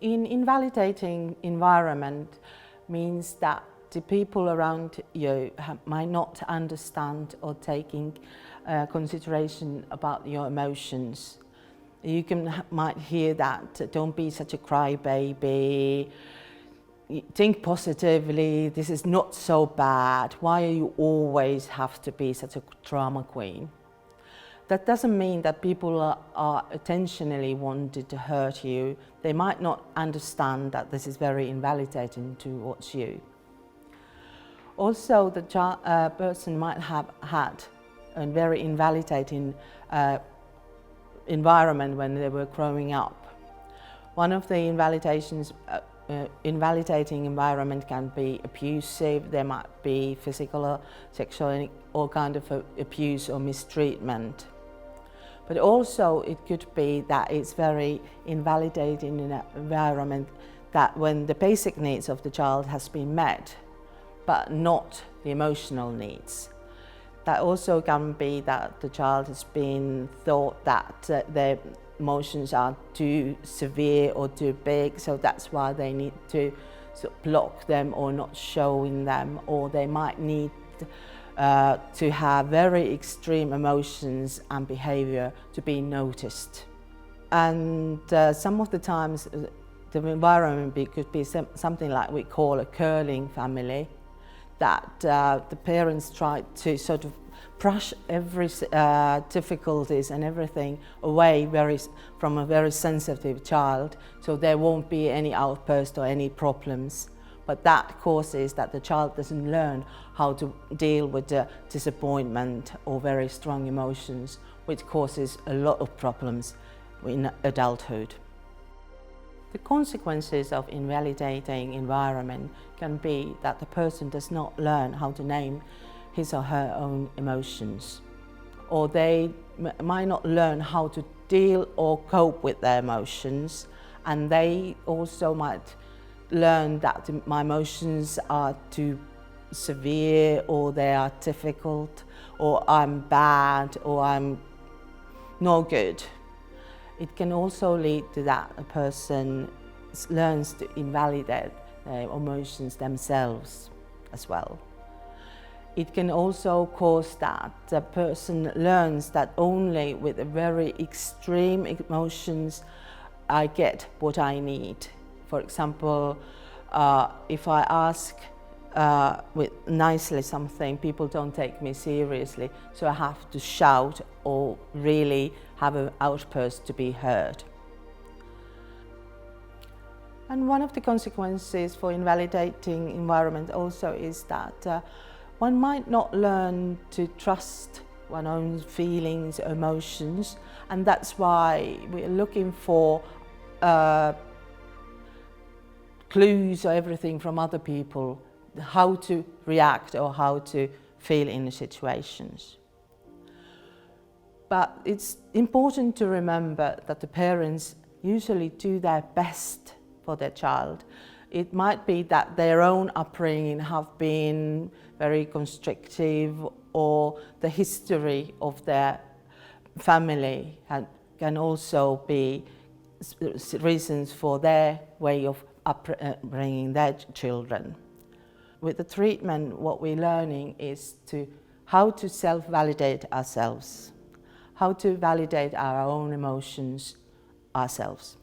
In invalidating environment means that the people around you might not understand or taking consideration about your emotions. You might hear that, don't be such a crybaby, think positively, this is not so bad, why do you always have to be such a drama queen? That doesn't mean that people are intentionally wanted to hurt you. They might not understand that this is very invalidating towards you. Also, the person might have had a very invalidating environment when they were growing up. One of the invalidating environment can be abusive. There might be physical or sexual or kind of abuse or mistreatment. But also it could be that it's very invalidating in an environment that when the basic needs of the child has been met, but not the emotional needs. That also can be that the child has been thought that their emotions are too severe or too big, so that's why they need to sort of block them or not showing them, or they might need to have very extreme emotions and behavior to be noticed. And some of the times the environment could be something like we call a curling family, that the parents try to sort of brush every difficulties and everything away from a very sensitive child, so there won't be any outburst or any problems. But that causes that the child doesn't learn how to deal with the disappointment or very strong emotions, which causes a lot of problems in adulthood. The consequences of invalidating environment can be that the person does not learn how to name his or her own emotions, or they might not learn how to deal or cope with their emotions, and they also might learn that my emotions are too severe, or they are difficult, or I'm bad, or I'm no good. It can also lead to that a person learns to invalidate their emotions themselves as well. It can also cause that the person learns that only with a very extreme emotions I get what I need. For example, if I ask with nicely something, people don't take me seriously, so I have to shout or really have an outburst to be heard. And one of the consequences for invalidating environment also is that one might not learn to trust one's own feelings, emotions, and that's why we're looking for clues or everything from other people, how to react or how to feel in the situations. But it's important to remember that the parents usually do their best for their child. It might be that their own upbringing have been very constrictive, or the history of their family can also be reasons for their way of upbringing their children. With the treatment, what we're learning is how to self-validate ourselves, how to validate our own emotions ourselves.